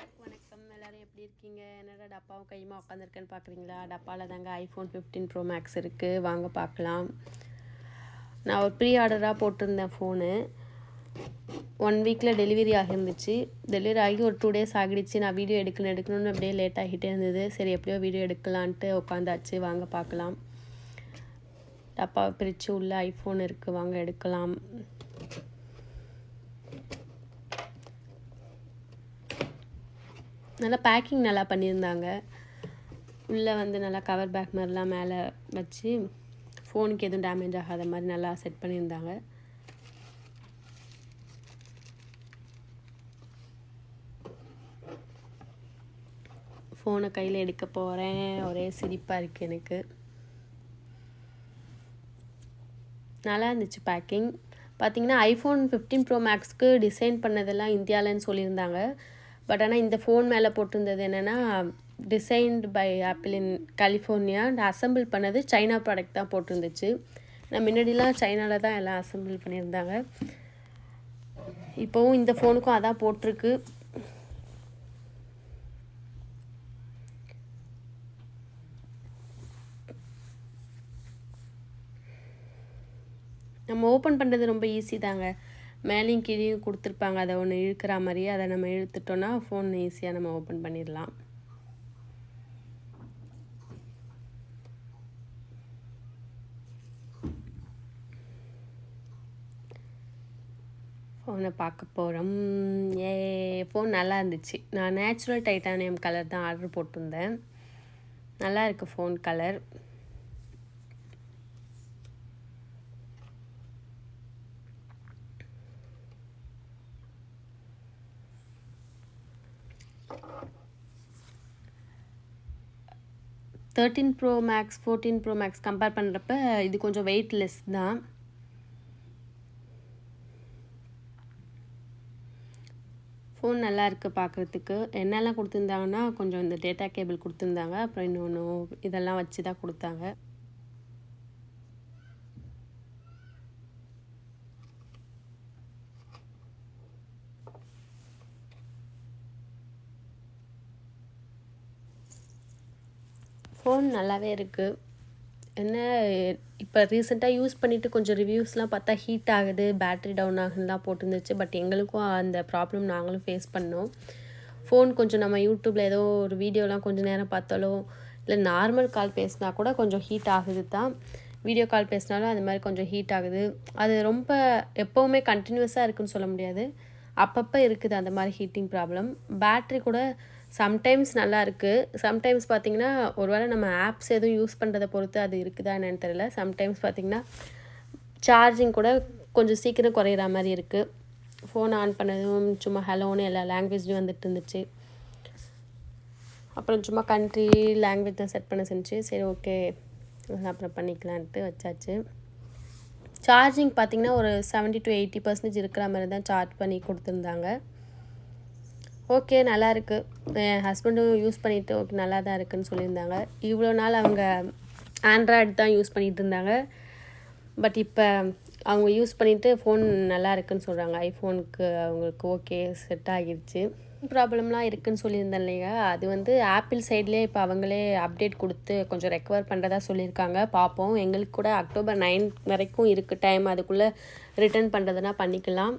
வணக்கம். எல்லாரும் எப்படி இருக்கீங்க? என்னடா டப்பாவும் கையுமா உட்காந்துருக்கேன்னு பார்க்குறீங்களா? டப்பாவில் தாங்க ஐஃபோன் 15 ப்ரோ மேக்ஸ் இருக்குது. வாங்க பார்க்கலாம். நான் ஒரு ப்ரீ ஆர்டராக போட்டிருந்தேன் ஃபோனு. 1 வீக்கில் டெலிவரி ஆகிருந்துச்சு. டெலிவரி ஆகி ஒரு 2 டேஸ் ஆகிடுச்சு. நான் வீடியோ எடுக்கணும்னு அப்படியே லேட் ஆகிட்டே இருந்தது. சரி எப்படியோ வீடியோ எடுக்கலான்ட்டு உட்காந்தாச்சு. வாங்க பார்க்கலாம். டப்பாவை பிரித்து உள்ள ஐஃபோன் இருக்குது. வாங்க எடுக்கலாம். நல்லா பேக்கிங் நல்லா பண்ணியிருந்தாங்க. உள்ளே வந்து நல்லா கவர் பேக் மாதிரிலாம் மேலே வச்சு ஃபோனுக்கு எதுவும் டேமேஜ் ஆகாத மாதிரி நல்லா செட் பண்ணியிருந்தாங்க. ஃபோனை கையில் எடுக்க போகிறேன். ஒரே சிரிப்பாக இருக்குது எனக்கு. நல்லா இருந்துச்சு பேக்கிங். பார்த்திங்கன்னா ஐஃபோன் 15 ப்ரோ மேக்ஸ்க்கு டிசைன் பண்ணதெல்லாம் இந்தியாவில்னு சொல்லியிருந்தாங்க. பட் ஆனால் இந்த ஃபோன் மேலே போட்டிருந்தது என்னென்னா designed by Apple in California and assemble பண்ணது சைனா ப்ராடக்ட் தான் போட்டிருந்துச்சு. நான் முன்னாடிலாம் சைனாவில் தான் எல்லாம் அசம்பிள் பண்ணியிருந்தாங்க. இப்போவும் இந்த ஃபோனுக்கும் அதான் போட்டிருக்கு. நம்ம ஓப்பன் பண்ணுறது ரொம்ப ஈஸி தாங்க. மேலேயும் கீழேயும் கொடுத்துருப்பாங்க. அதை ஒன்று இழுக்கிற மாதிரி அதை நம்ம இழுத்துட்டோன்னா ஃபோன் ஈஸியாக நம்ம ஓப்பன் பண்ணிடலாம். ஃபோனை பார்க்க போகிறோம். ஃபோன் நல்லா இருந்துச்சு. நான் நேச்சுரல் டைட்டானியம் கலர் தான் ஆர்டர் போட்டிருந்தேன். நல்லா இருக்குது phone colour. Thirteen Pro Max 14 Pro Max compare பண்ணுறப்ப இது கொஞ்சம் வெயிட்லெஸ் தான். ஃபோன் நல்லா இருக்குது பார்க்குறதுக்கு. என்னெல்லாம் கொடுத்துருந்தாங்கன்னா கொஞ்சம் இந்த டேட்டா கேபிள் கொடுத்துருந்தாங்க. அப்புறம் இன்னொன்று இதெல்லாம் வச்சு தான் கொடுத்தாங்க. ஃபோன் நல்லாவே இருக்குது. என்ன இப்போ ரீசெண்டாக யூஸ் பண்ணிவிட்டு கொஞ்சம் ரிவ்யூஸ்லாம் பார்த்தா ஹீட் ஆகுது, பேட்ரி டவுன் ஆகுதுலாம் போட்டுருந்துச்சு. பட் எங்களுக்கும் அந்த ப்ராப்ளம் நாங்களும் ஃபேஸ் பண்ணோம். ஃபோன் கொஞ்சம் நம்ம யூடியூப்பில் ஏதோ ஒரு வீடியோலாம் கொஞ்சம் நேரம் பார்த்தாலோ இல்லை நார்மல் கால் பேசினா கூட கொஞ்சம் ஹீட் ஆகுது தான். வீடியோ கால் பேசினாலும் அது மாதிரி கொஞ்சம் ஹீட் ஆகுது. அது ரொம்ப எப்போவுமே கண்டினியூஸாக இருக்குதுன்னு சொல்ல முடியாது. அப்பப்போ இருக்குது அந்த மாதிரி ஹீட்டிங் ப்ராப்ளம். பேட்ரி கூட சம்டைம்ஸ் நல்லா இருக்குது. சம்டைம்ஸ் பார்த்திங்கன்னா ஒருவேளை நம்ம ஆப்ஸ் எதுவும் யூஸ் பண்ணுறதை பொறுத்து அது இருக்குதா என்னன்னு தெரியல. சம்டைம்ஸ் பார்த்திங்கன்னா சார்ஜிங் கூட கொஞ்சம் சீக்கிரம் குறையிற மாதிரி இருக்குது. ஃபோன் ஆன் பண்ணதும் சும்மா ஹலோன்னு எல்லா லாங்குவேஜ்லையும் வந்துட்டு இருந்துச்சு. அப்புறம் சும்மா கண்ட்ரி லாங்குவேஜ் தான் செட் பண்ண செஞ்சு சரி ஓகே அப்புறம் பண்ணிக்கலான்ட்டு வச்சாச்சு. சார்ஜிங் பார்த்திங்கன்னா ஒரு 70 to 80% இருக்கிற மாதிரி தான் சார்ஜ் பண்ணி கொடுத்துருந்தாங்க. ஓகே நல்லா இருக்குது. என் ஹஸ்பண்டும் யூஸ் பண்ணிவிட்டு ஓகே நல்லா தான் இருக்குதுன்னு சொல்லியிருந்தாங்க. இவ்வளோ நாள் அவங்க ஆண்ட்ராய்டு தான் யூஸ் பண்ணிகிட்டு இருந்தாங்க. பட் இப்போ அவங்க யூஸ் பண்ணிவிட்டு ஃபோன் நல்லா இருக்குதுன்னு சொல்கிறாங்க. ஐஃபோனுக்கு அவங்களுக்கு ஓகே செட் ஆகிடுச்சு. ப்ராப்ளம்லாம் இருக்குதுன்னு சொல்லியிருந்தேன் இல்லையா, அது வந்து ஆப்பிள் சைட்லேயே இப்போ அவங்களே அப்டேட் கொடுத்து கொஞ்சம் ரெக்கவர் பண்ணுறதா சொல்லியிருக்காங்க. பார்ப்போம். எங்களுக்கு கூட October 9 வரைக்கும் இருக்குது டைம். அதுக்குள்ளே ரிட்டர்ன் பண்ணுறதுனா பண்ணிக்கலாம்.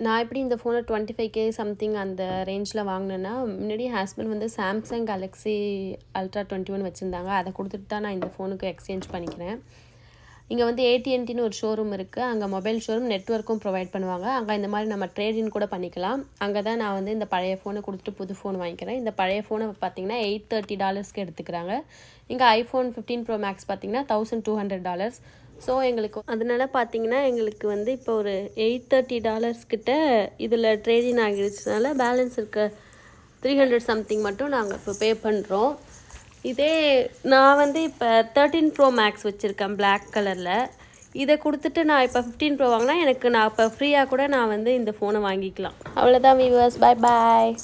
நான் எப்படி இந்த ஃபோனை 25K சம்திங் அந்த ரேஞ்சில் வாங்கினேன்னா, முன்னாடி ஹஸ்பண்ட் வந்து சாம்சங் கேலக்ஸி அல்ட்ரா 21 வச்சுருந்தாங்க. அதை கொடுத்துட்டு தான் நான் இந்த ஃபோனுக்கு எக்ஸ்சேஞ்ச் பண்ணிக்கிறேன். இங்கே வந்து AT&Tன்னு ஒரு ஷோரூம் இருக்குது. அங்கே மொபைல் ஷோரூம் நெட்வொர்க்கும் ப்ரொவைட் பண்ணுவாங்க. அங்கே இந்த மாதிரி நம்ம ட்ரேடின் கூட பண்ணிக்கலாம். அங்கே தான் நான் வந்து இந்த பழைய ஃபோனை கொடுத்துட்டு புது ஃபோன் வாங்கிக்கிறேன். இந்த பழைய ஃபோனை பார்த்திங்கன்னா $830 எடுத்துக்கிறாங்க. இங்கே ஐஃபோன் 15 ப்ரோ மேக்ஸ் பார்த்திங்கன்னா $1200. ஸோ எங்களுக்கு அதனால் பார்த்திங்கன்னா எங்களுக்கு வந்து இப்போ ஒரு $830 கிட்ட இதில் ட்ரேடின் ஆகிடுச்சனால பேலன்ஸ் இருக்க 300 சம்திங் மட்டும் நாங்கள் இப்போ பே பண்ணுறோம். இதே நான் வந்து இப்போ 13 ப்ரோ மேக்ஸ் வச்சுருக்கேன் பிளாக் கலரில். இதை கொடுத்துட்டு நான் இப்போ 15 ப்ரோ வாங்கினா எனக்கு நான் இப்போ ஃப்ரீயாக கூட நான் வந்து இந்த ஃபோனை வாங்கிக்கலாம். அவ்வளோதான் வியூவர்ஸ். பாய் பாய்.